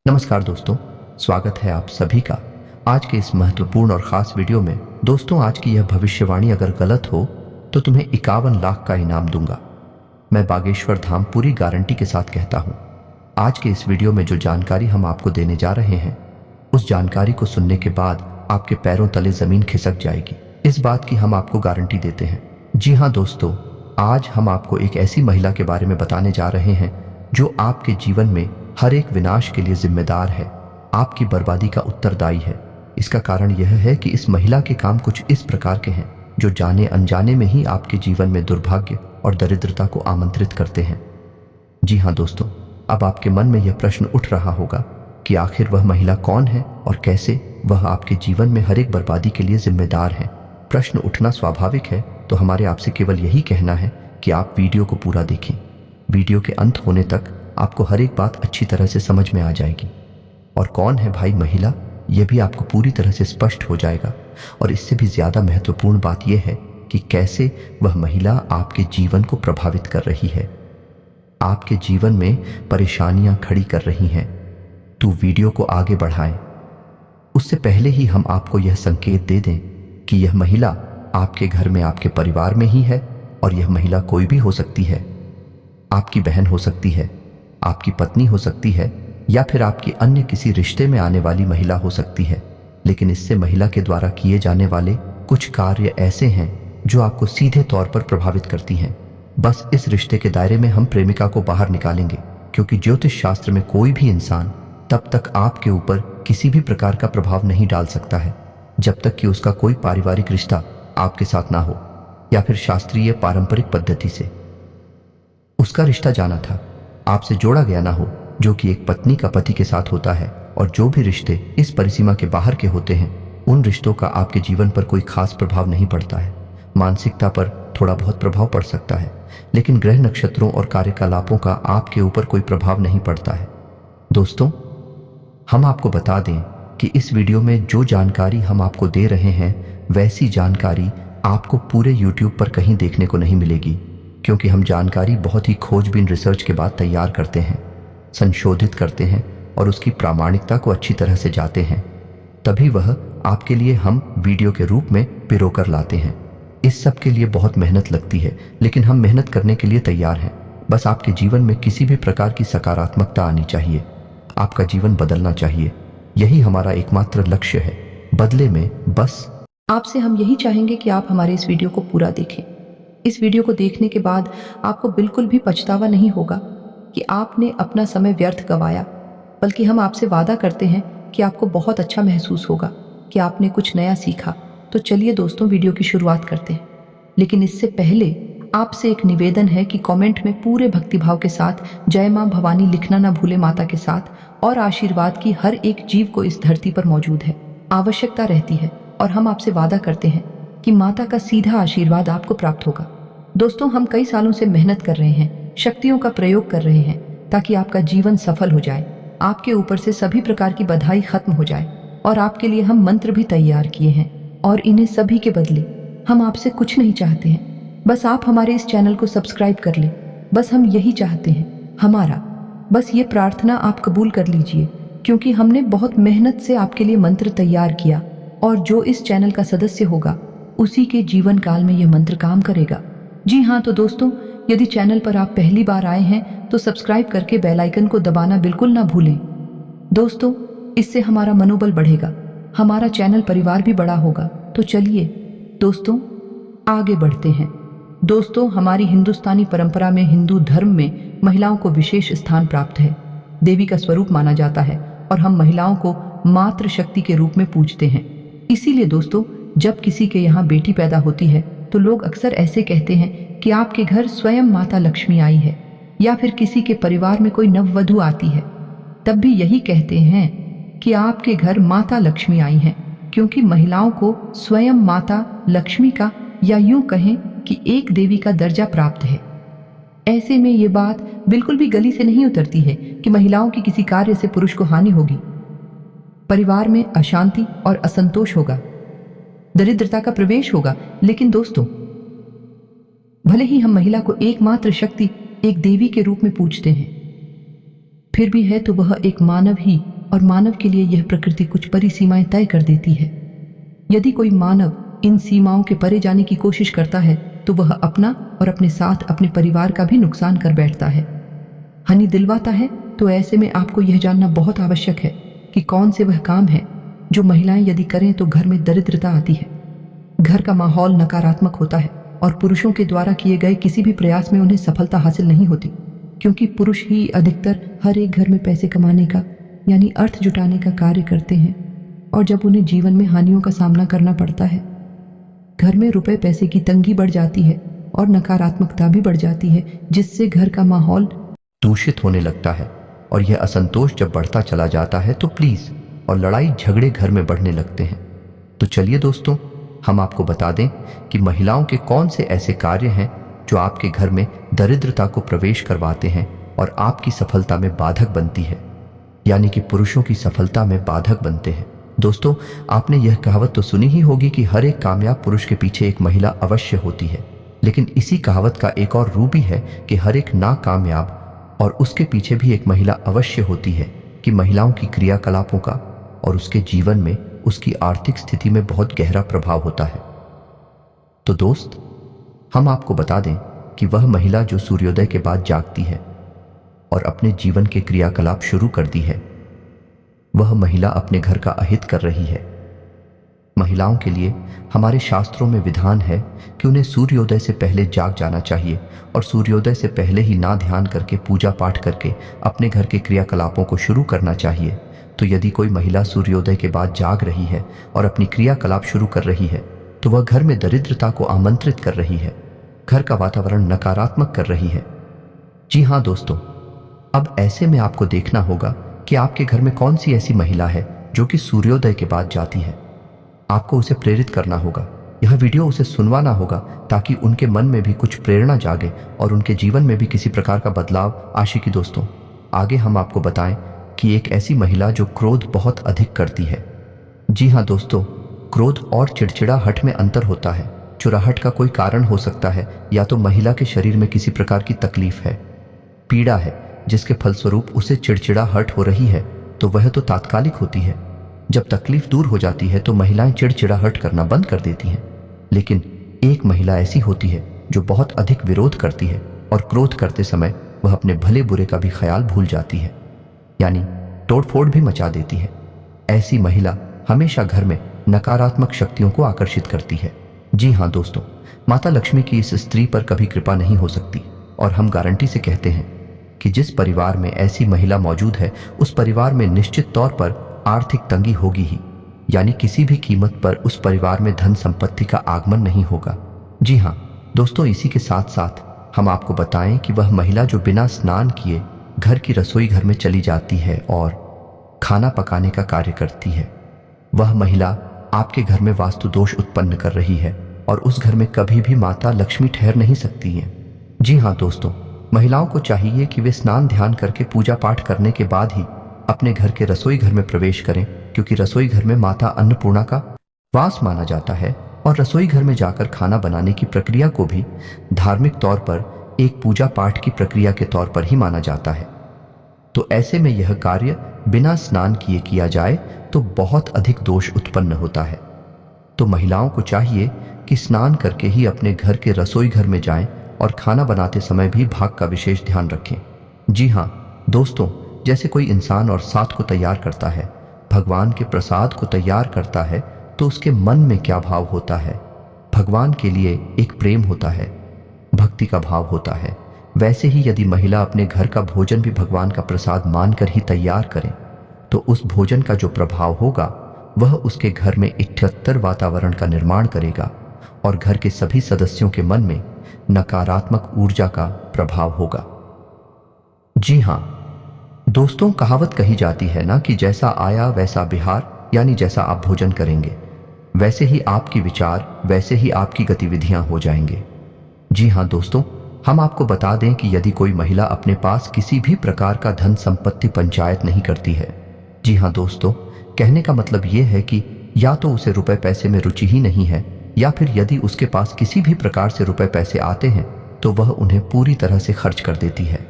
नमस्कार दोस्तों, स्वागत है आप सभी का आज के इस महत्वपूर्ण और ख़ास वीडियो में। दोस्तों, आज की यह भविष्यवाणी अगर गलत हो तो तुम्हें 51 लाख का इनाम दूंगा। मैं बागेश्वर धाम पूरी गारंटी के साथ कहता हूँ। आज के इस वीडियो में जो जानकारी हम आपको देने जा रहे हैं, उस जानकारी को सुनने के बाद आपके पैरों तले ज़मीन खिसक जाएगी। इस बात की हम आपको गारंटी देते हैं। जी हाँ दोस्तों, आज हम आपको एक ऐसी महिला के बारे में बताने जा रहे हैं जो आपके जीवन में हर एक विनाश के लिए जिम्मेदार है, आपकी बर्बादी का उत्तरदायी है। इसका कारण यह है कि इस महिला के काम कुछ इस प्रकार के हैं जो जाने अनजाने में ही आपके जीवन में दुर्भाग्य और दरिद्रता को आमंत्रित करते हैं। जी हाँ दोस्तों, अब आपके मन में यह प्रश्न उठ रहा होगा कि आखिर वह महिला कौन है और कैसे वह आपके जीवन में हर एक बर्बादी के लिए जिम्मेदार है। प्रश्न उठना स्वाभाविक है, तो हमारे आपसे केवल यही कहना है कि आप वीडियो को पूरा देखें। वीडियो के अंत होने तक आपको हर एक बात अच्छी तरह से समझ में आ जाएगी। और कौन है भाई महिला, यह भी आपको पूरी तरह से स्पष्ट हो जाएगा। और इससे भी ज़्यादा महत्वपूर्ण बात यह है कि कैसे वह महिला आपके जीवन को प्रभावित कर रही है, आपके जीवन में परेशानियां खड़ी कर रही हैं। तो वीडियो को आगे बढ़ाएं। उससे पहले ही हम आपको यह संकेत दे दें कि यह महिला आपके घर में, आपके परिवार में ही है। और यह महिला कोई भी हो सकती है। आपकी बहन हो सकती है, आपकी पत्नी हो सकती है, या फिर आपकी अन्य किसी रिश्ते में आने वाली महिला हो सकती है। लेकिन इससे महिला के द्वारा किए जाने वाले कुछ कार्य ऐसे हैं जो आपको सीधे तौर पर प्रभावित करती हैं। बस इस रिश्ते के दायरे में हम प्रेमिका को बाहर निकालेंगे, क्योंकि ज्योतिष शास्त्र में कोई भी इंसान तब तक आपके ऊपर किसी भी प्रकार का प्रभाव नहीं डाल सकता है जब तक कि उसका कोई पारिवारिक रिश्ता आपके साथ ना हो, या फिर शास्त्रीय पारंपरिक पद्धति से उसका रिश्ता जाना था आपसे जोड़ा गया ना हो, जो कि एक पत्नी का पति के साथ होता है। और जो भी रिश्ते इस परिसीमा के बाहर के होते हैं, उन रिश्तों का आपके जीवन पर कोई खास प्रभाव नहीं पड़ता है। मानसिकता पर थोड़ा बहुत प्रभाव पड़ सकता है, लेकिन ग्रह नक्षत्रों और कार्यकलापों का आपके ऊपर कोई प्रभाव नहीं पड़ता है। दोस्तों, हम आपको बता दें कि इस वीडियो में जो जानकारी हम आपको दे रहे हैं, वैसी जानकारी आपको पूरे YouTube पर कहीं देखने को नहीं मिलेगी, क्योंकि हम जानकारी बहुत ही खोजबीन रिसर्च के बाद तैयार करते हैं, संशोधित करते हैं और उसकी प्रामाणिकता को अच्छी तरह से जाते हैं। तभी वह आपके लिए हम वीडियो के रूप में पिरोकर लाते हैं। इस सब के लिए बहुत मेहनत लगती है, लेकिन हम मेहनत करने के लिए तैयार हैं। बस आपके जीवन में किसी भी प्रकार की सकारात्मकता आनी चाहिए, आपका जीवन बदलना चाहिए। यही हमारा एकमात्र लक्ष्य है। बदले में बस आपसे हम यही चाहेंगे कि आप हमारे इस वीडियो को पूरा देखें। इस वीडियो को देखने के बाद आपको बिल्कुल भी पछतावा नहीं होगा कि आपने अपना समय व्यर्थ गंवाया, बल्कि हम आपसे वादा करते हैं कि आपको बहुत अच्छा महसूस होगा कि आपने कुछ नया सीखा। तो चलिए दोस्तों, वीडियो की शुरुआत करते हैं। लेकिन इससे पहले आपसे एक निवेदन है कि कमेंट में पूरे भक्तिभाव के साथ जय मां भवानी लिखना ना भूले माता के साथ, और आशीर्वाद की हर एक जीव को इस धरती पर मौजूद है, आवश्यकता रहती है। और हम आपसे वादा करते हैं कि माता का सीधा आशीर्वाद आपको प्राप्त होगा। दोस्तों, हम कई सालों से मेहनत कर रहे हैं, शक्तियों का प्रयोग कर रहे हैं, ताकि आपका जीवन सफल हो जाए, आपके ऊपर से सभी प्रकार की बधाई खत्म हो जाए। और आपके लिए हम मंत्र भी तैयार किए हैं, और इन्हें सभी के बदले हम आपसे कुछ नहीं चाहते हैं। बस आप हमारे इस चैनल को सब्सक्राइब कर लें। बस हम यही चाहते हैं। हमारा बस ये प्रार्थना आप कबूल कर लीजिए, क्योंकि हमने बहुत मेहनत से आपके लिए मंत्र तैयार किया, और जो इस चैनल का सदस्य होगा उसी के जीवन काल में यह मंत्र काम करेगा। जी हाँ, तो दोस्तों, यदि चैनल पर आप पहली बार आए हैं तो सब्सक्राइब करके बेल आइकन को दबाना बिल्कुल ना भूलें। दोस्तों, इससे हमारा मनोबल बढ़ेगा, हमारा चैनल परिवार भी बड़ा होगा। तो चलिए दोस्तों, आगे बढ़ते हैं। दोस्तों, हमारी हिंदुस्तानी परंपरा में, हिंदू धर्म में महिलाओं को विशेष स्थान प्राप्त है, देवी का स्वरूप माना जाता है, और हम महिलाओं को मातृ शक्ति के रूप में पूजते हैं। इसीलिए दोस्तों, जब किसी के यहाँ बेटी पैदा होती है तो लोग अक्सर ऐसे कहते हैं कि आपके घर स्वयं माता लक्ष्मी आई है, या फिर किसी के परिवार में कोई नववधू आती है, तब भी यही कहते हैं कि आपके घर माता लक्ष्मी आई है, क्योंकि महिलाओं को स्वयं माता लक्ष्मी का, या यूं कहें कि एक देवी का दर्जा प्राप्त है। ऐसे में ये बात बिल्कुल भी गली से नहीं उतरती है कि महिलाओं की किसी कार्य से पुरुष को हानि होगी, परिवार में अशांति और असंतोष होगा, दरिद्रता का प्रवेश होगा। लेकिन दोस्तों, भले ही हम महिला को एकमात्र शक्ति, एक देवी के रूप में पूजते हैं, फिर भी है तो वह एक मानव ही और मानव के लिए यह प्रकृति कुछ परिसीमाएं तय कर देती है। यदि कोई मानव इन सीमाओं के परे जाने की कोशिश करता है तो वह अपना और अपने साथ अपने परिवार का भी नुकसान कर बैठता है। हानि दिलवाता है। तो ऐसे में आपको यह जानना बहुत आवश्यक है कि कौन से वह काम है जो महिलाएं यदि करें तो घर में दरिद्रता आती है, घर का माहौल नकारात्मक होता है और पुरुषों के द्वारा किए गए किसी भी प्रयास में उन्हें सफलता हासिल नहीं होती, क्योंकि पुरुष ही अधिकतर हर एक घर में पैसे कमाने का यानी अर्थ जुटाने का कार्य करते हैं। और जब उन्हें जीवन में हानियों का सामना करना पड़ता है, घर में रुपए पैसे की तंगी बढ़ जाती है और नकारात्मकता भी बढ़ जाती है, जिससे घर का माहौल दूषित होने लगता है। और यह असंतोष जब बढ़ता चला जाता है तो प्लीज और लड़ाई झगड़े घर में बढ़ने लगते हैं। तो चलिए दोस्तों, हम आपको बता दें कि महिलाओं के कौन से ऐसे कार्य हैं जो आपके घर में दरिद्रता को प्रवेश करवाते हैं और आपकी सफलता में बाधक बनती है, यानी कि पुरुषों की सफलता में बाधक बनते हैं। दोस्तों, आपने यह कहावत तो सुनी ही होगी कि हर एक कामयाब पुरुष के पीछे एक महिला अवश्य होती है। लेकिन इसी कहावत का एक और रूप भी है कि हर एक नाकामयाब और उसके पीछे भी एक महिला अवश्य होती है, कि महिलाओं की क्रियाकलापों का और उसके जीवन में उसकी आर्थिक स्थिति में बहुत गहरा प्रभाव होता है। तो दोस्त, हम आपको बता दें कि वह महिला जो सूर्योदय के बाद जागती है और अपने जीवन के क्रियाकलाप शुरू कर दी है, वह महिला अपने घर का अहित कर रही है। महिलाओं के लिए हमारे शास्त्रों में विधान है कि उन्हें सूर्योदय से पहले जाग जाना चाहिए और सूर्योदय से पहले ही ना ध्यान करके पूजा पाठ करके अपने घर के क्रियाकलापों को शुरू करना चाहिए। तो यदि कोई महिला सूर्योदय के बाद जाग रही है और अपनी क्रियाकलाप शुरू कर रही है तो वह घर में दरिद्रता को आमंत्रित कर रही है, घर का वातावरण नकारात्मक कर रही है। जी हाँ दोस्तों, अब ऐसे में आपको देखना होगा कि आपके घर में कौन सी ऐसी महिला है जो कि सूर्योदय के बाद जाती है। आपको उसे प्रेरित करना होगा, यह वीडियो उसे सुनवाना होगा ताकि उनके मन में भी कुछ प्रेरणा जागे और उनके जीवन में भी किसी प्रकार का बदलाव आशिकी। दोस्तों, आगे हम आपको बताएं कि एक ऐसी महिला जो क्रोध बहुत अधिक करती है। जी हाँ दोस्तों, क्रोध और चिड़चिड़ाहट में अंतर होता है। चिड़चिड़ाहट का कोई कारण हो सकता है, या तो महिला के शरीर में किसी प्रकार की तकलीफ है, पीड़ा है, जिसके फलस्वरूप उसे चिड़चिड़ाहट हो रही है, तो वह तो तात्कालिक होती है। जब तकलीफ दूर हो जाती है तो महिलाएं चिड़चिड़ाहट करना बंद कर देती हैं। लेकिन एक महिला ऐसी होती है जो बहुत अधिक विरोध करती है और क्रोध करते समय वह अपने भले बुरे का भी ख्याल भूल जाती है, यानी तोड़फोड़ भी मचा देती है। ऐसी महिला हमेशा घर में नकारात्मक शक्तियों को आकर्षित करती है। जी हाँ दोस्तों, माता लक्ष्मी की इस स्त्री पर कभी कृपा नहीं हो सकती और हम गारंटी से कहते हैं कि जिस परिवार में ऐसी महिला मौजूद है उस परिवार में निश्चित तौर पर आर्थिक तंगी होगी ही, यानी किसी भी कीमत पर उस परिवार में धन संपत्ति का आगमन नहीं होगा। जी हाँ दोस्तों, इसी के साथ साथ हम आपको बताएं कि वह महिला जो बिना स्नान किए घर की रसोई घर में चली जाती है और खाना पकाने का कार्य करती है, वह महिला आपके घर में वास्तु दोष उत्पन्न कर रही है और उस घर में कभी भी माता लक्ष्मी ठहर नहीं सकती है। जी हाँ दोस्तों, महिलाओं को चाहिए कि वे स्नान ध्यान करके पूजा पाठ करने के बाद ही अपने घर के रसोई घर में प्रवेश करें, क्योंकि रसोई घर में माता अन्नपूर्णा का वास माना जाता है और रसोई घर में जाकर खाना बनाने की प्रक्रिया को भी धार्मिक तौर पर एक पूजा पाठ की प्रक्रिया के तौर पर ही माना जाता है। तो ऐसे में यह कार्य बिना स्नान किए किया जाए तो बहुत अधिक दोष उत्पन्न होता है। तो महिलाओं को चाहिए कि स्नान करके ही अपने घर के रसोई घर में जाएं और खाना बनाते समय भी भाग का विशेष ध्यान रखें। जी हाँ दोस्तों, जैसे कोई इंसान और साथ को तैयार करता है, भगवान के प्रसाद को तैयार करता है, तो उसके मन में क्या भाव होता है? भगवान के लिए एक प्रेम होता है, भक्ति का भाव होता है। वैसे ही यदि महिला अपने घर का भोजन भी भगवान का प्रसाद मानकर ही तैयार करें तो उस भोजन का जो प्रभाव होगा वह उसके घर में इकट्ठतर वातावरण का निर्माण करेगा और घर के सभी सदस्यों के मन में नकारात्मक ऊर्जा का प्रभाव होगा। जी हाँ दोस्तों, कहावत कही जाती है ना कि जैसा आया वैसा बिहार, यानी जैसा आप भोजन करेंगे वैसे ही आपकी विचार, वैसे ही आपकी गतिविधियां हो जाएंगे। जी हाँ दोस्तों, हम आपको बता दें कि यदि कोई महिला अपने पास किसी भी प्रकार का धन संपत्ति पंचायत नहीं करती है, जी हाँ दोस्तों, कहने का मतलब ये है कि या तो उसे रुपए पैसे में रुचि ही नहीं है, या फिर यदि उसके पास किसी भी प्रकार से रुपए पैसे आते हैं तो वह उन्हें पूरी तरह से खर्च कर देती है,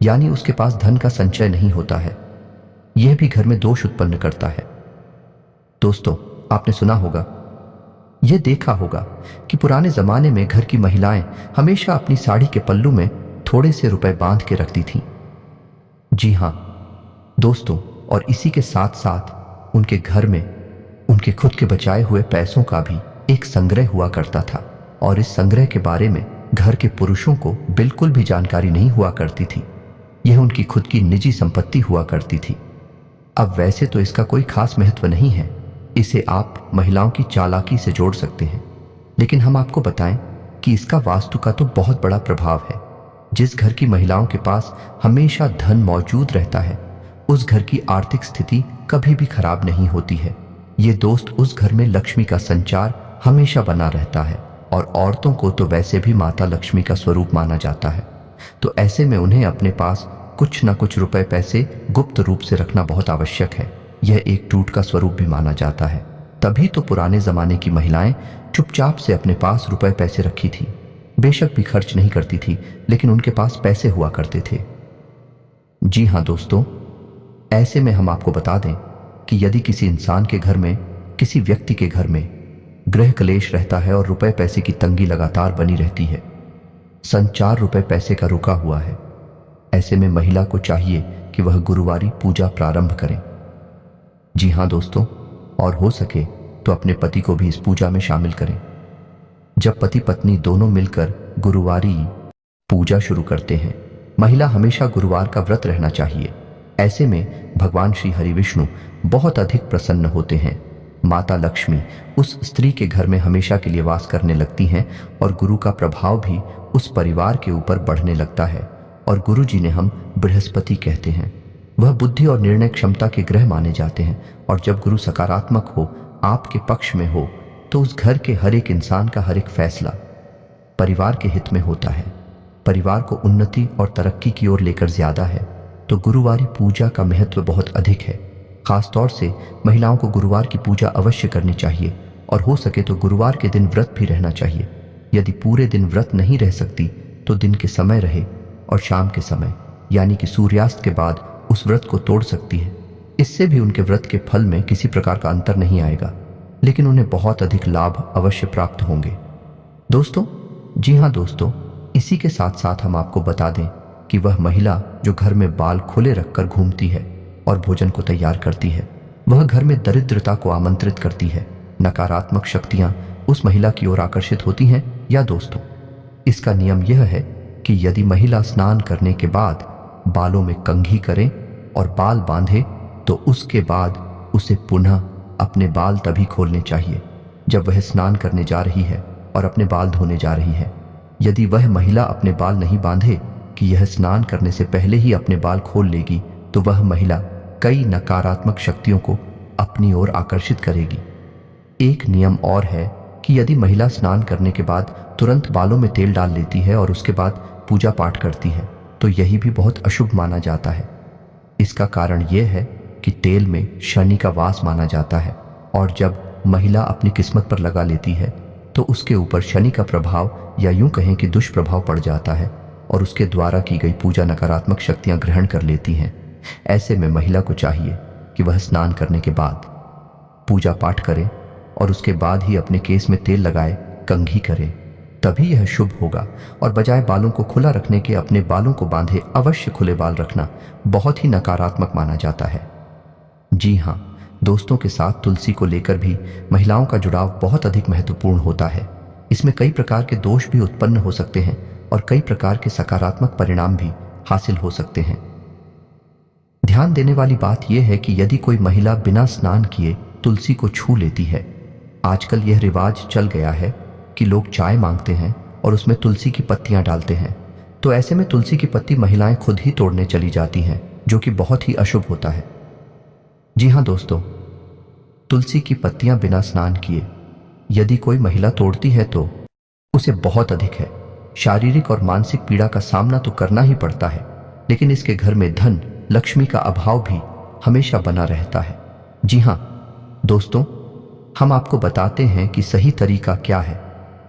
यानी उसके पास धन का संचय नहीं होता है। यह भी घर में दोष उत्पन्न करता है। दोस्तों, आपने सुना होगा, यह देखा होगा कि पुराने जमाने में घर की महिलाएं हमेशा अपनी साड़ी के पल्लू में थोड़े से रुपए बांध के रखती थीं। जी हां दोस्तों, और इसी के साथ साथ उनके घर में उनके खुद के बचाए हुए पैसों का भी एक संग्रह हुआ करता था, और इस संग्रह के बारे में घर के पुरुषों को बिल्कुल भी जानकारी नहीं हुआ करती थी। यह उनकी खुद की निजी संपत्ति हुआ करती थी। अब वैसे तो इसका कोई खास महत्व नहीं है, इसे आप महिलाओं की चालाकी से जोड़ सकते हैं, लेकिन हम आपको बताएं कि इसका वास्तु का तो बहुत बड़ा प्रभाव है। जिस घर की महिलाओं के पास हमेशा धन मौजूद रहता है, उस घर की आर्थिक स्थिति कभी भी खराब नहीं होती है। ये दोस्त, उस घर में लक्ष्मी का संचार हमेशा बना रहता है, और औरतों को तो वैसे भी माता लक्ष्मी का स्वरूप माना जाता है। तो ऐसे में उन्हें अपने पास कुछ न कुछ रुपए पैसे गुप्त रूप से रखना बहुत आवश्यक है। यह एक टूट का स्वरूप भी माना जाता है। तभी तो पुराने जमाने की महिलाएं चुपचाप से अपने पास रुपए पैसे रखी थी। बेशक भी खर्च नहीं करती थी, लेकिन उनके पास पैसे हुआ करते थे। जी हां दोस्तों, ऐसे में हम आपको बता दें कि यदि किसी इंसान के घर में, किसी व्यक्ति के घर में गृह क्लेश रहता है और रुपए पैसे की तंगी लगातार बनी रहती है, संचार रुपए पैसे का रुका हुआ है, ऐसे में महिला को चाहिए कि वह गुरुवारी पूजा प्रारंभ करें। जी हां दोस्तों, और हो सके तो अपने पति को भी इस पूजा में शामिल करें। जब पति पत्नी दोनों मिलकर गुरुवारी पूजा शुरू करते हैं, महिला हमेशा गुरुवार का व्रत रहना चाहिए। ऐसे में भगवान श्री हरि विष्णु बहुत अधिक प्रसन्न होते हैं। माता लक्ष्मी उस स्त्री के घर में हमेशा के लिए वास करने लगती हैं, और गुरु का प्रभाव भी उस परिवार के ऊपर बढ़ने लगता है। और गुरु जी ने हम बृहस्पति कहते हैं। वह बुद्धि और निर्णय क्षमता के ग्रह माने जाते हैं, और जब गुरु सकारात्मक हो, आपके पक्ष में हो, तो उस घर के हर एक इंसान का हर एक फैसला परिवार के हित में होता है, परिवार को उन्नति और तरक्की की ओर लेकर ज्यादा है। तो गुरुवारी पूजा का महत्व बहुत अधिक है। खासतौर से महिलाओं को गुरुवार की पूजा अवश्य करनी चाहिए, और हो सके तो गुरुवार के दिन व्रत भी रहना चाहिए। यदि पूरे दिन व्रत नहीं रह सकती तो दिन के समय रहे, और शाम के समय यानी कि सूर्यास्त के बाद उस व्रत को तोड़ सकती है। इससे भी उनके व्रत के फल में किसी प्रकार का अंतर नहीं आएगा, लेकिन उन्हें बहुत अधिक लाभ अवश्य प्राप्त होंगे। दोस्तों, जी हाँ दोस्तों, इसी के साथ साथ हम आपको बता दें कि वह महिला जो घर में बाल खुले रखकर घूमती है और भोजन को तैयार करती है, वह घर में दरिद्रता को आमंत्रित करती है। नकारात्मक शक्तियां उस महिला की ओर आकर्षित होती हैं। या दोस्तों, इसका नियम यह है कि यदि महिला स्नान करने के बाद बालों में कंघी करे और बाल बांधे, तो उसके बाद उसे पुनः अपने बाल तभी खोलने चाहिए जब वह स्नान करने जा रही है और अपने बाल धोने जा रही है। यदि वह महिला अपने बाल नहीं बांधे कि यह स्नान करने से पहले ही अपने बाल खोल लेगी, तो वह महिला कई नकारात्मक शक्तियों को अपनी ओर आकर्षित करेगी। एक नियम और है कि यदि महिला स्नान करने के बाद तुरंत बालों में तेल डाल लेती है और उसके बाद पूजा पाठ करती है, तो यही भी बहुत अशुभ माना जाता है। इसका कारण यह है कि तेल में शनि का वास माना जाता है, और जब महिला अपनी किस्मत पर लगा लेती है तो उसके ऊपर शनि का प्रभाव, या यूं कहें कि दुष्प्रभाव पड़ जाता है, और उसके द्वारा की गई पूजा नकारात्मक शक्तियां ग्रहण कर लेती हैं। ऐसे में महिला को चाहिए कि वह स्नान करने के बाद पूजा पाठ करे और उसके बाद ही अपने केस में तेल लगाए, कंघी करे, तभी यह शुभ होगा। और बजाय बालों को खुला रखने के अपने बालों को बांधे अवश्य खुले बाल रखना बहुत ही नकारात्मक माना जाता है। जी हाँ दोस्तों, के साथ तुलसी को लेकर भी महिलाओं का जुड़ाव बहुत अधिक महत्वपूर्ण होता है। इसमें कई प्रकार के दोष भी उत्पन्न हो सकते हैं और कई प्रकार के सकारात्मक परिणाम भी हासिल हो सकते हैं। ध्यान देने वाली बात यह है कि यदि कोई महिला बिना स्नान किए तुलसी को छू लेती है, आजकल यह रिवाज चल गया है कि लोग चाय मांगते हैं और उसमें तुलसी की पत्तियां डालते हैं, तो ऐसे में तुलसी की पत्ती महिलाएं खुद ही तोड़ने चली जाती हैं, जो कि बहुत ही अशुभ होता है। जी हाँ दोस्तों, तुलसी की पत्तियां बिना स्नान किए यदि कोई महिला तोड़ती है तो उसे बहुत अधिक है शारीरिक और मानसिक पीड़ा का सामना तो करना ही पड़ता है, लेकिन इसके घर में धन लक्ष्मी का अभाव भी हमेशा बना रहता है। जी हाँ दोस्तों, हम आपको बताते हैं कि सही तरीका क्या है।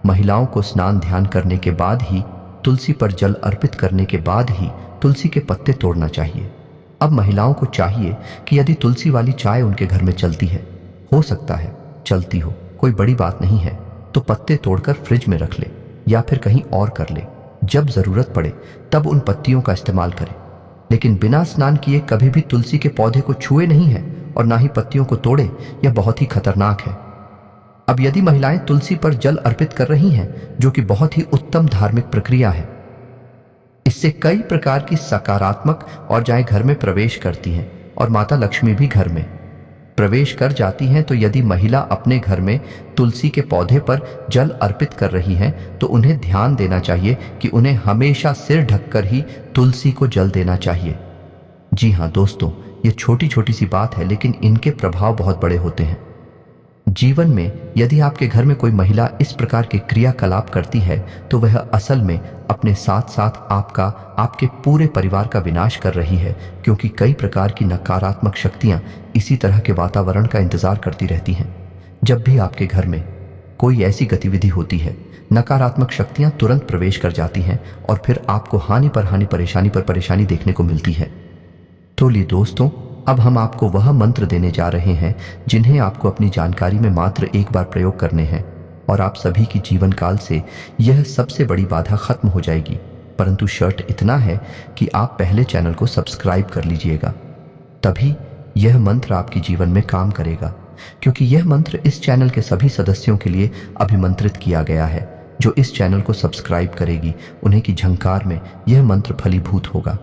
महिलाओं को स्नान ध्यान करने के बाद ही, तुलसी पर जल अर्पित करने के बाद ही तुलसी के पत्ते तोड़ना चाहिए। अब महिलाओं को चाहिए कि यदि तुलसी वाली चाय उनके घर में चलती है, हो सकता है चलती हो, कोई बड़ी बात नहीं है, तो पत्ते तोड़कर फ्रिज में रख ले या फिर कहीं और कर ले। जब जरूरत पड़े तब उन पत्तियों का इस्तेमाल करें, लेकिन बिना स्नान किए कभी भी तुलसी के पौधे को छुए नहीं है और ना ही पत्तियों को तोड़े। यह बहुत ही खतरनाक है। अब यदि महिलाएं तुलसी पर जल अर्पित कर रही हैं, जो कि बहुत ही उत्तम धार्मिक प्रक्रिया है, इससे कई प्रकार की सकारात्मक ऊर्जाएं घर में प्रवेश करती हैं और माता लक्ष्मी भी घर में प्रवेश कर जाती हैं। तो यदि महिला अपने घर में तुलसी के पौधे पर जल अर्पित कर रही हैं, तो उन्हें ध्यान देना चाहिए कि उन्हें हमेशा सिर ढककर ही तुलसी को जल देना चाहिए। जी हाँ दोस्तों, ये छोटी छोटी सी बात है, लेकिन इनके प्रभाव बहुत बड़े होते हैं जीवन में। यदि आपके घर में कोई महिला इस प्रकार के क्रियाकलाप करती है, तो वह असल में अपने साथ साथ आपके पूरे परिवार का विनाश कर रही है, क्योंकि कई प्रकार की नकारात्मक शक्तियां इसी तरह के वातावरण का इंतजार करती रहती हैं। जब भी आपके घर में कोई ऐसी गतिविधि होती है, नकारात्मक शक्तियां तुरंत प्रवेश कर जाती हैं और फिर आपको हानि पर हानि, परेशानी पर परेशानी देखने को मिलती है। तो लिए दोस्तों, अब हम आपको वह मंत्र देने जा रहे हैं जिन्हें आपको अपनी जानकारी में मात्र एक बार प्रयोग करने हैं और आप सभी की जीवन काल से यह सबसे बड़ी बाधा खत्म हो जाएगी। परंतु शर्त इतना है कि आप पहले चैनल को सब्सक्राइब कर लीजिएगा, तभी यह मंत्र आपके जीवन में काम करेगा, क्योंकि यह मंत्र इस चैनल के सभी सदस्यों के लिए अभिमंत्रित किया गया है। जो इस चैनल को सब्सक्राइब करेगी, उन्हें की झंकार में यह मंत्र फलीभूत होगा।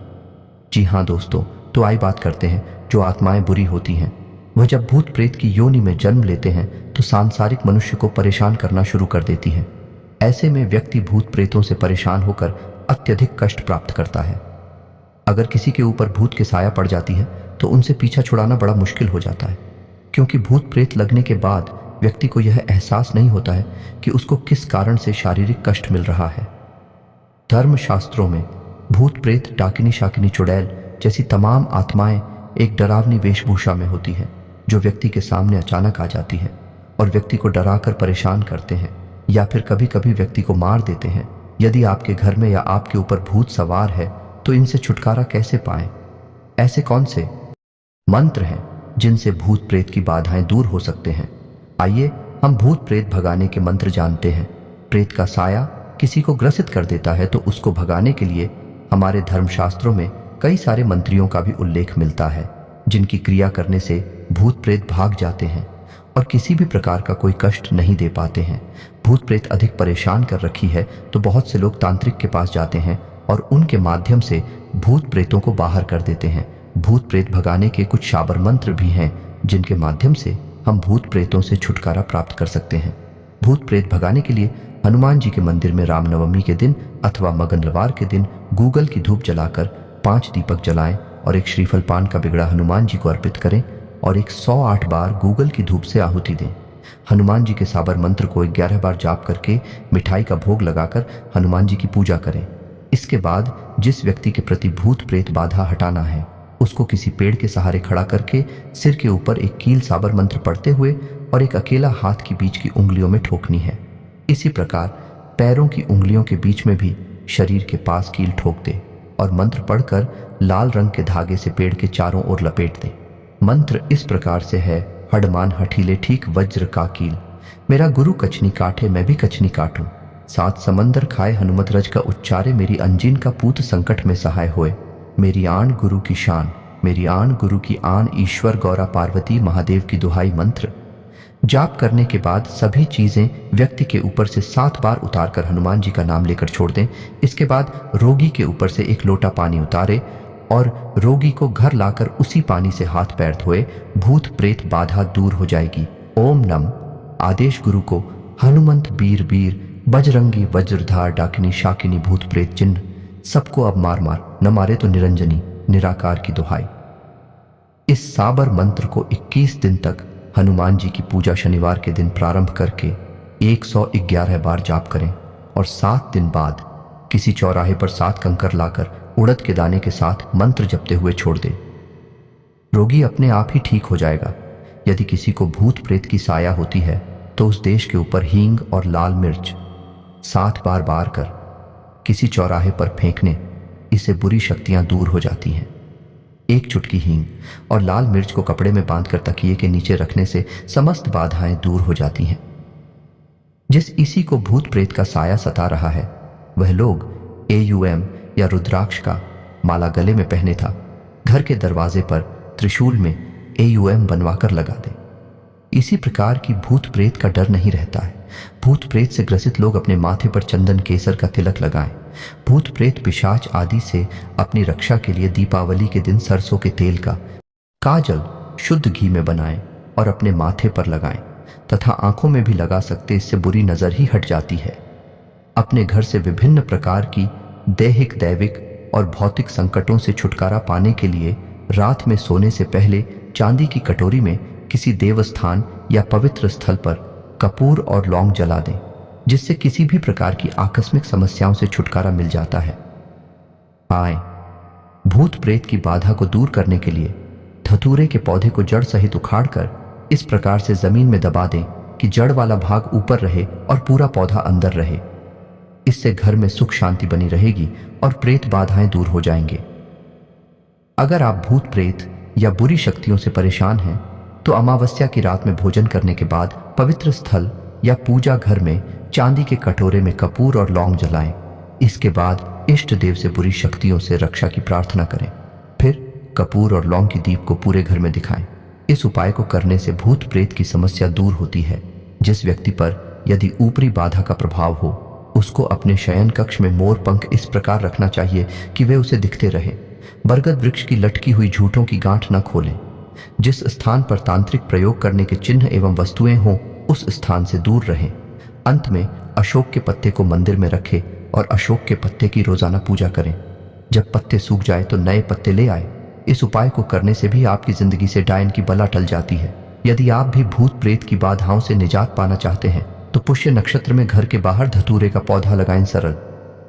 जी हाँ दोस्तों, तो आइए बात करते हैं। जो आत्माएं बुरी होती हैं, वह जब भूत प्रेत की योनि में जन्म लेते हैं तो सांसारिक मनुष्य को परेशान करना शुरू कर देती हैं। ऐसे में व्यक्ति भूत प्रेतों से परेशान होकर अत्यधिक कष्ट प्राप्त करता है। अगर किसी के ऊपर भूत की साया पड़ जाती है तो उनसे पीछा छुड़ाना बड़ा मुश्किल हो जाता है, क्योंकि भूत प्रेत लगने के बाद व्यक्ति को यह एहसास नहीं होता है कि उसको किस कारण से शारीरिक कष्ट मिल रहा है। धर्मशास्त्रों में भूत प्रेत, डाकिनी, शाकिनी, चुड़ैल जैसी तमाम आत्माएं एक डरावनी वेशभूषा में होती है, जो व्यक्ति के सामने अचानक आ जाती है और व्यक्ति को डराकर परेशान करते हैं या फिर कभी कभी व्यक्ति को मार देते हैं। यदि आपके घर में या आपके ऊपर भूत सवार है तो इनसे छुटकारा कैसे पाएं? ऐसे कौन से मंत्र हैं जिनसे भूत प्रेत की बाधाएं दूर हो सकते हैं? आइए हम भूत प्रेत भगाने के मंत्र जानते हैं। प्रेत का साया किसी को ग्रसित कर देता है तो उसको भगाने के लिए हमारे धर्मशास्त्रों में कई सारे मंत्रियों का भी उल्लेख मिलता है, जिनकी क्रिया करने से भूत प्रेत भाग जाते हैं और किसी भी प्रकार का कोई कष्ट नहीं दे पाते हैं। भूत प्रेत अधिक परेशान कर रखी है तो बहुत से लोग तांत्रिक के पास जाते हैं और उनके माध्यम से भूत प्रेतों को बाहर कर देते हैं। भूत प्रेत भगाने के कुछ शाबर मंत्र भी हैं जिनके माध्यम से हम भूत प्रेतों से छुटकारा प्राप्त कर सकते हैं। भूत प्रेत भगाने के लिए हनुमान जी के मंदिर में रामनवमी के दिन अथवा मंगलवार के दिन गूगल की धूप जलाकर 5 दीपक जलाएं और एक श्रीफल पान का बिगड़ा हनुमान जी को अर्पित करें और 108 बार गूगल की धूप से आहुति दें। हनुमान जी के साबर मंत्र को 11 बार जाप करके मिठाई का भोग लगाकर हनुमान जी की पूजा करें। इसके बाद जिस व्यक्ति के प्रति भूत प्रेत बाधा हटाना है, उसको किसी पेड़ के सहारे खड़ा करके सिर के ऊपर एक कील साबर मंत्र पढ़ते हुए और एक अकेला हाथ की बीच की उंगलियों में ठोकनी है। इसी प्रकार पैरों की उंगलियों के बीच में भी शरीर के पास कील ठोक दे और मंत्र पढ़कर लाल रंग के धागे से पेड़ के चारों ओर लपेट दे। मंत्र इस प्रकार से है: हडमान हठीले ठीक वज्र का कील, मेरा गुरु कचनी काटे मैं भी कचनी काटूं, 7 समंदर खाए हनुमत रज का उच्चारे, मेरी अंजीन का पूत संकट में सहाय होए, मेरी आन गुरु की शान, मेरी आन गुरु की आन, ईश्वर गौरा पार्वती महादेव की दुहाई। मंत्र जाप करने के बाद सभी चीजें व्यक्ति के ऊपर से 7 बार उतारकर हनुमान जी का नाम लेकर छोड़ दें। इसके बाद रोगी के ऊपर से 1 लोटा पानी उतारे और रोगी को घर लाकर उसी पानी से हाथ पैर धोए। भूत प्रेत बाधा दूर हो जाएगी। ओम नम आदेश गुरु को हनुमंत बीर बीर, बजरंगी वज्रधार, डाकिनी शाकिनी भूत प्रेत चिन्ह, सबको अब मार मार, न मारे तो निरंजनी निराकार की दुहाई। इस साबर मंत्र को 21 दिन तक हनुमान जी की पूजा शनिवार के दिन प्रारंभ करके 111 बार जाप करें और 7 दिन बाद किसी चौराहे पर 7 कंकर लाकर उड़द के दाने के साथ मंत्र जपते हुए छोड़ दे। रोगी अपने आप ही ठीक हो जाएगा। यदि किसी को भूत प्रेत की साया होती है तो उस देश के ऊपर हींग और लाल मिर्च 7 बार बार कर किसी चौराहे पर फेंकने, इससे बुरी शक्तियां दूर हो जाती हैं। एक चुटकी हींग और लाल मिर्च को कपड़े में बांधकर तकिए के नीचे रखने से समस्त बाधाएं दूर हो जाती हैं। जिस इसी को भूत प्रेत का साया सता रहा है, वह लोग AUM या रुद्राक्ष का माला गले में पहने था घर के दरवाजे पर त्रिशूल में AUM बनवाकर लगा दे। इसी प्रकार की भूत प्रेत का डर नहीं रहता है। भूत प्रेत से ग्रसित लोग अपने माथे पर चंदन केसर का तिलक लगाएं। भूत प्रेत पिशाच आदि से अपनी रक्षा के लिए दीपावली के दिन सरसों के तेल का काजल शुद्ध घी में बनाएं और अपने माथे पर लगाएं तथा आंखों में भी लगा सकते, इससे बुरी नजर ही हट जाती है। अपने घर से विभिन्न प्रकार की दैहिक, दैविक और भौतिक संकटों से छुटकारा पाने के लिए रात में सोने से पहले चांदी की कटोरी में किसी देवस्थान या पवित्र स्थल पर कपूर और लौंग जला दें, जिससे किसी भी प्रकार की आकस्मिक समस्याओं से छुटकारा मिल जाता है। आए भूत प्रेत की बाधा को दूर करने के लिए धतूरे के पौधे को जड़ सहित उखाड़कर इस प्रकार से जमीन में दबा दें कि जड़ वाला भाग ऊपर रहे और पूरा पौधा अंदर रहे। इससे घर में सुख शांति बनी रहेगी और प्रेत बाधाएं दूर हो जाएंगे। अगर आप भूत प्रेत या बुरी शक्तियों से परेशान हैं तो अमावस्या की रात में भोजन करने के बाद पवित्र स्थल या पूजा घर में चांदी के कटोरे में कपूर और लौंग जलाएं। इसके बाद इष्ट देव से बुरी शक्तियों से रक्षा की प्रार्थना करें। फिर कपूर और लौंग की दीप को पूरे घर में दिखाएं। इस उपाय को करने से भूत प्रेत की समस्या दूर होती है। जिस व्यक्ति पर यदि ऊपरी बाधा का प्रभाव हो, उसको अपने शयन कक्ष में मोर पंख इस प्रकार रखना चाहिए कि वे उसे दिखते रहे। बरगद वृक्ष की लटकी हुई झूठों की गांठ न खोलें। जिस स्थान पर तांत्रिक प्रयोग करने के चिन्ह एवं वस्तुएं हों, उस स्थान से दूर रहें। अंत में अशोक के पत्ते को मंदिर में रखें और अशोक के पत्ते की रोजाना पूजा करें। जब पत्ते सूख जाए तो नए पत्ते ले आए। इस उपाय को करने से भी आपकी जिंदगी से डायन की बला टल जाती है। यदि आप भी भूत प्रेत की बाधाओं से निजात पाना चाहते हैं तो पुष्य नक्षत्र में घर के बाहर धतूरे का पौधा लगाएं। सरल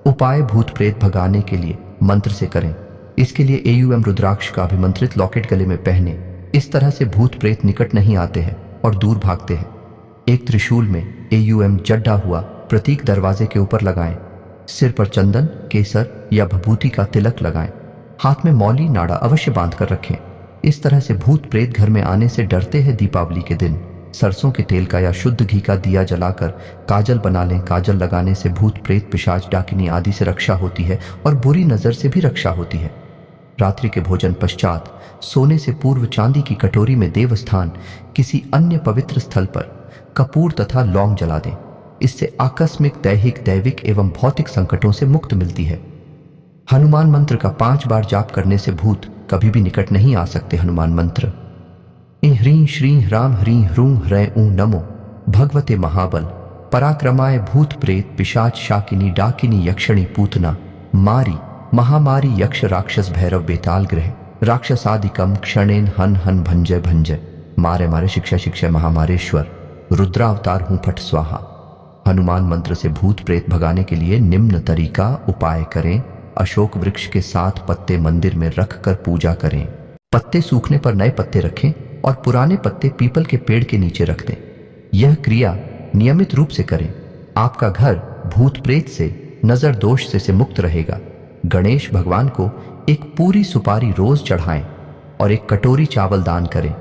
उपाय भूत प्रेत भगाने के लिए मंत्र से करें। इसके लिए AUM रुद्राक्ष का अभिमंत्रित लॉकेट गले में पहने। इस तरह से भूत प्रेत निकट नहीं आते हैं और दूर भागते हैं। एक त्रिशूल में AUM जड्डा हुआ प्रतीक दरवाजे के ऊपर लगाएं। सिर पर चंदन, केसर या भभूति का तिलक लगाएं। हाथ में मौली नाड़ा अवश्य बांध कर रखें। इस तरह से भूत प्रेत घर में आने से डरते हैं। दीपावली के दिन सरसों के तेल का या शुद्ध घी का दिया जलाकर काजल बना लें। काजल लगाने से भूत प्रेत, पिशाच, डाकिनी आदि से रक्षा होती है और बुरी नजर से भी रक्षा होती है। रात्रि के भोजन पश्चात सोने से पूर्व चांदी की कटोरी में देवस्थान किसी अन्य पवित्र स्थल पर कपूर तथा लौंग जला दें। इससे आकस्मिक, दैहिक, दैविक एवं भौतिक संकटों से मुक्त मिलती है। हनुमान मंत्र का 5 बार जाप करने से भूत कभी भी निकट नहीं आ सकते। हनुमान मंत्र: ह्रीं श्रीं ह्रां ह्रीं ह्रूं ह्रैं ऊं नमो भगवते महाबल पराक्रमाय भूत प्रेत पिशाच शाकिनी डाकिनी यक्षिणी पूतना मारी महामारी यक्ष राक्षस भैरव बेताल ग्रह राक्षसादिकम क्षणेन हन हन भंजय भंजय मारे मारे शिक्षा शिक्षा महामारेश्वर रुद्रावतार हूं फट स्वाहा। हनुमान मंत्र से भूत प्रेत भगाने के लिए निम्न तरीका उपाय करें। अशोक वृक्ष के 7 पत्ते मंदिर में रखकर पूजा करें। पत्ते सूखने पर नए पत्ते रखें और पुराने पत्ते पीपल के पेड़ के नीचे रख दें। यह क्रिया नियमित रूप से करें। आपका घर भूत प्रेत से, नजर दोष से मुक्त रहेगा। गणेश भगवान को एक पूरी सुपारी रोज चढ़ाएं और एक कटोरी चावल दान करें।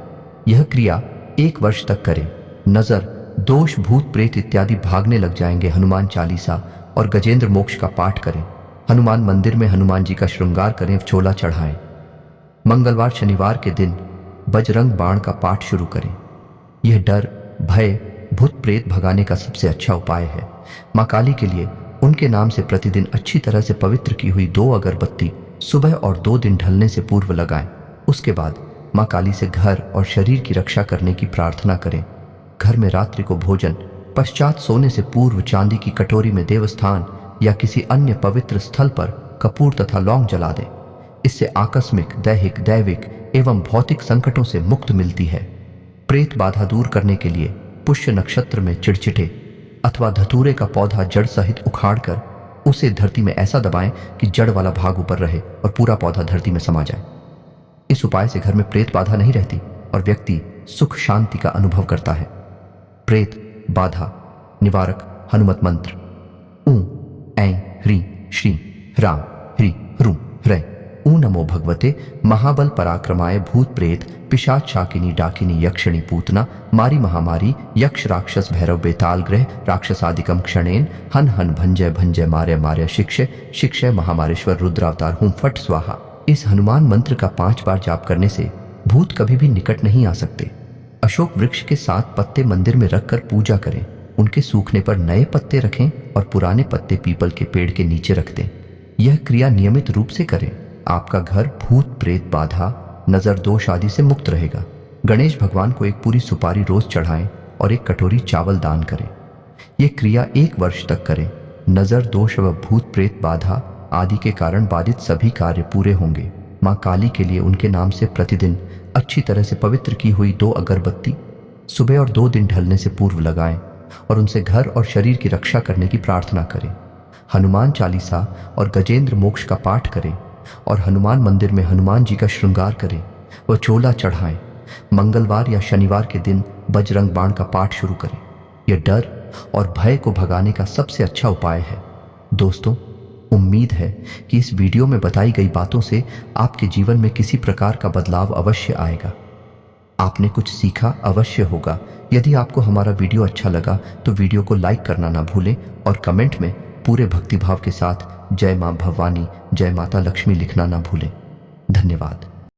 यह क्रिया 1 वर्ष तक करें। नजर दोष, भूत प्रेत इत्यादि भागने लग जाएंगे। हनुमान चालीसा और गजेंद्र मोक्ष का पाठ करें। हनुमान मंदिर में हनुमान जी का श्रृंगार करें, चोला चढ़ाएं। मंगलवार, शनिवार के दिन बजरंग बाण का पाठ शुरू करें। यह डर, भय, भूत प्रेत भगाने का सबसे अच्छा उपाय है। माँ काली के लिए उनके नाम से प्रतिदिन अच्छी तरह से पवित्र की हुई 2 अगरबत्ती सुबह और 2 दिन ढलने से पूर्व लगाएं। उसके बाद माँ काली से घर और शरीर की रक्षा करने की प्रार्थना करें। घर में रात्रि को भोजन पश्चात सोने से पूर्व चांदी की कटोरी में देवस्थान या किसी अन्य पवित्र स्थल पर कपूर तथा लौंग जला दें। इससे आकस्मिक, दैहिक, दैविक एवं भौतिक संकटों से मुक्त मिलती है। प्रेत बाधा दूर करने के लिए पुष्य नक्षत्र में चिड़चिटे अथवा धतूरे का पौधा जड़ सहित उखाड़कर उसे धरती में ऐसा दबाएं कि जड़ वाला भाग ऊपर रहे और पूरा पौधा धरती में समा जाए। इस उपाय से घर में प्रेत बाधा नहीं रहती और व्यक्ति सुख शांति का अनुभव करता है। प्रेत बाधा निवारक हनुमत मंत्र: ऊं ऐं ह्रीं श्रीं ह्रां ह्रीं ह्रूं ह्रैं ऊ नमो भगवते महाबल पराक्रमाय भूत प्रेत पिशाच शाकिनी डाकिनी यक्षिणी पूतना मारी महामारी यक्ष राक्षस भैरव बेताल ग्रह राक्षसादिकम क्षणेन हन हन भंजय भंजय मार्य मार्य शिक्षय शिक्षय महामारेश्वर रुद्रावतार हूं फट स्वाहा। इस हनुमान मंत्र का 5 बार जाप करने से भूत कभी भी निकट नहीं आ सकते। अशोक वृक्ष के 7 पत्ते मंदिर में रखकर पूजा करें, उनके सूखने पर नए पत्ते रखें और पुराने पत्ते पीपल के पेड़ के नीचे रख दें। यह क्रिया नियमित रूप से करें, आपका घर भूत प्रेत बाधा नजर दोष आदि से मुक्त रहेगा। गणेश भगवान को एक पूरी सुपारी रोज चढ़ाएं और एक कटोरी चावल दान करें। यह क्रिया 1 वर्ष तक करें। नजर दोष व भूत प्रेत बाधा आदि के कारण बाधित सभी कार्य पूरे होंगे। माँ काली के लिए उनके नाम से प्रतिदिन अच्छी तरह से पवित्र की हुई 2 अगरबत्ती सुबह और 2 दिन ढलने से पूर्व लगाएं और उनसे घर और शरीर की रक्षा करने की प्रार्थना करें। हनुमान चालीसा और गजेंद्र मोक्ष का पाठ करें और हनुमान मंदिर में हनुमान जी का श्रृंगार करें व चोला चढ़ाएं। मंगलवार या शनिवार के दिन बजरंग बाण का पाठ शुरू करें। यह डर और भय को भगाने का सबसे अच्छा उपाय है। दोस्तों, उम्मीद है कि इस वीडियो में बताई गई बातों से आपके जीवन में किसी प्रकार का बदलाव अवश्य आएगा। आपने कुछ सीखा अवश्य होगा। यदि आपको हमारा वीडियो अच्छा लगा तो वीडियो को लाइक करना ना भूलें और कमेंट में पूरे भक्तिभाव के साथ जय मां भवानी, जय माता लक्ष्मी लिखना ना भूलें। धन्यवाद।